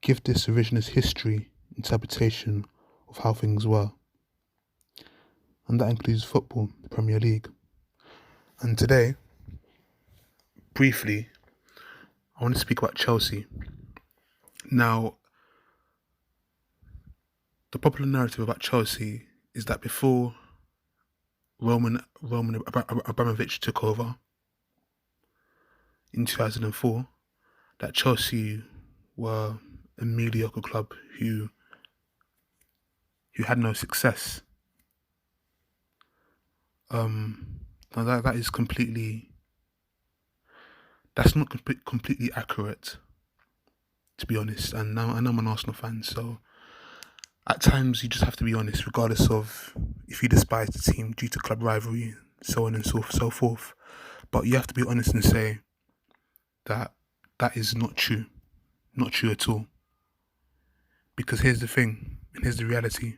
give this revisionist history interpretation of how things were, and that includes football, the Premier League. And today, briefly, I want to speak about Chelsea. Now, the popular narrative about Chelsea is that before Roman Abramovich took over in 2004, that Chelsea were a mediocre club who had no success. Now that is that's not completely accurate, to be honest. And now I'm an Arsenal fan, so at times you just have to be honest, regardless of if you despise the team due to club rivalry, so on and so forth. But you have to be honest and say that that is not true at all. Because here's the thing, and here's the reality.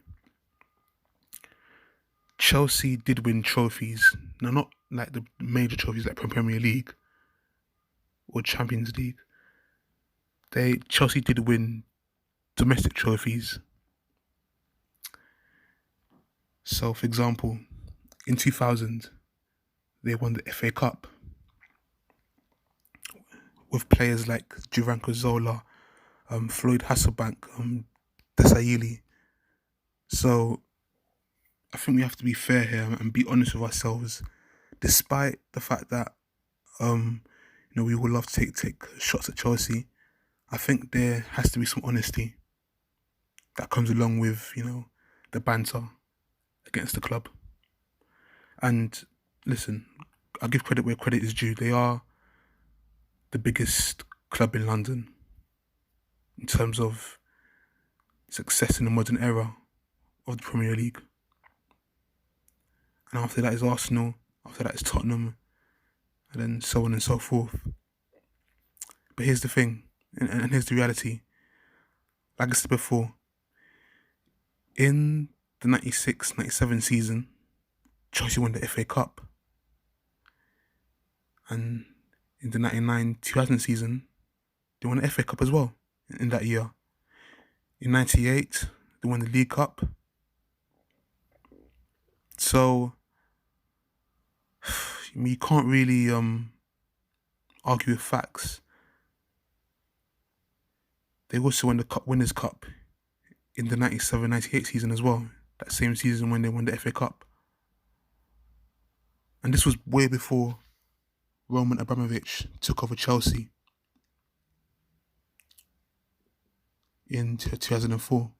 Chelsea did win trophies. Now, not like the major trophies like Premier League or Champions League. Chelsea did win domestic trophies. So, for example, in 2000, they won the FA Cup with players like Jurgen Zola, Floyd Hasselbank, Desailly. So, I think we have to be fair here and be honest with ourselves, despite the fact that we would love to take shots at Chelsea. I think there has to be some honesty that comes along with the banter against the club. And listen, I'll give credit where credit is due. They are the biggest club in London in terms of success in the modern era of the Premier League. And after that is Arsenal, after that is Tottenham, and then so on and so forth. But here's the thing, and here's the reality. Like I said before, in the 96-97 season, Chelsea won the FA Cup. And in the 99-2000 season, they won the FA Cup as well in that year. In 98, they won the League Cup. So, you can't really argue with facts. They also won the Winners' Cup in the 97-98 season as well. That same season when they won the FA Cup. And this was way before Roman Abramovich took over Chelsea in 2004.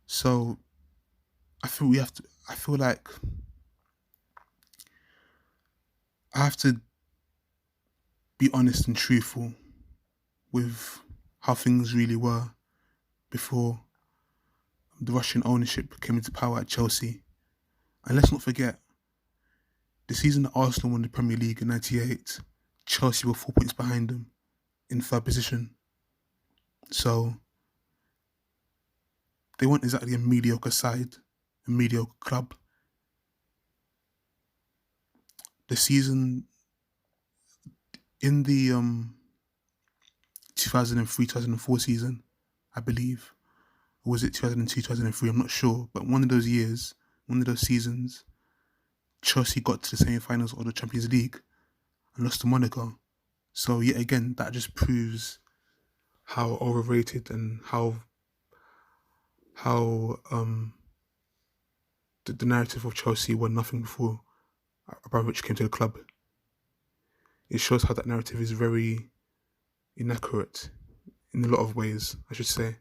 So I feel like I have to be honest and truthful with how things really were before the Russian ownership came into power at Chelsea. And let's not forget, the season that Arsenal won the Premier League in 98, Chelsea were 4 points behind them in third position. So they weren't exactly a mediocre side, a mediocre club. The season in the 2003-2004 season, I believe, or was it 2002-2003? I'm not sure, but one of those seasons, Chelsea got to the semi-finals of the Champions League and lost to Monaco. So yet again, that just proves how overrated and how the narrative of Chelsea were nothing before Abramovich came to the club. It shows how that narrative is very inaccurate in a lot of ways, I should say.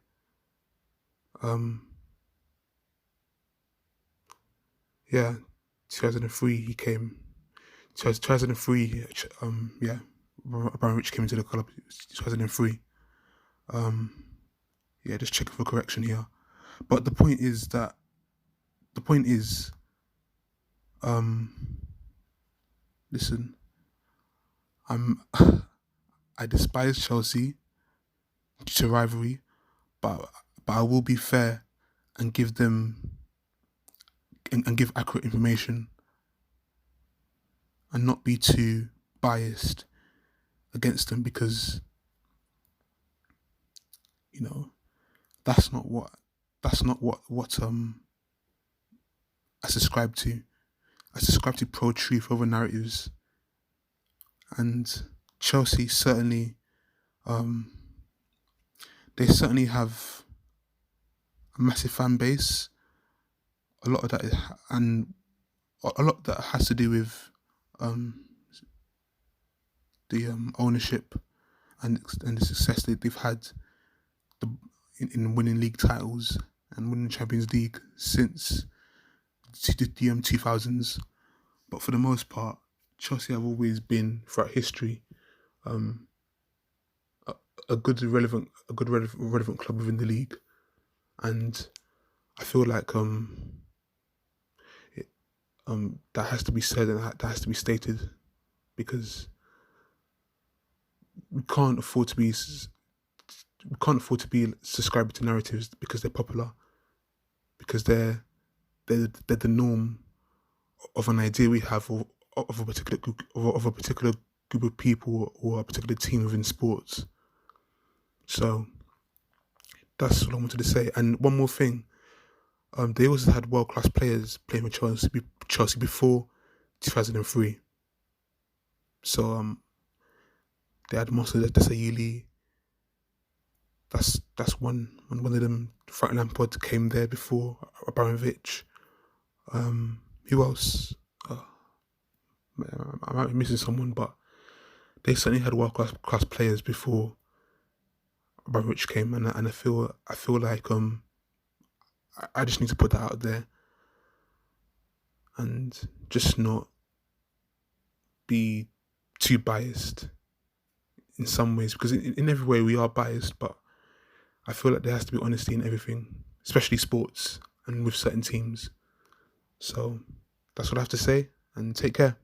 Yeah, 2003 he came. 2003, Abramovich came into the club. 2003. Just checking for correction here. But the point is, listen, I despise Chelsea due to rivalry, but I will be fair and give them and give accurate information and not be too biased against them, because You know, that's not what I subscribe to. I subscribe to pro truth over narratives, and Chelsea certainly um they certainly have a massive fan base. A lot of that is, and a lot that has to do with um the ownership and the success that they've had the, in winning league titles and winning Champions League since the 2000s. But for the most part, Chelsea have always been throughout history um, a, a good relevant club within the league, and I feel like it, that has to be said and that has to be stated because we can't afford to be subscribing to narratives because they're popular, because they're the norm of an idea we have of a particular group of people or a particular team within sports. So that's what I wanted to say. And one more thing, they also had world class players playing for Chelsea before 2003. So they had Marcel Desailly. That's one of them. Frank Lampard came there before Abramovich. Who else? I might be missing someone, but they certainly had world class players before Abramovich came, and I feel like I just need to put that out there and just not be too biased in some ways because in every way we are biased, but I feel like there has to be honesty in everything, especially sports and with certain teams. So that's what I have to say, and take care.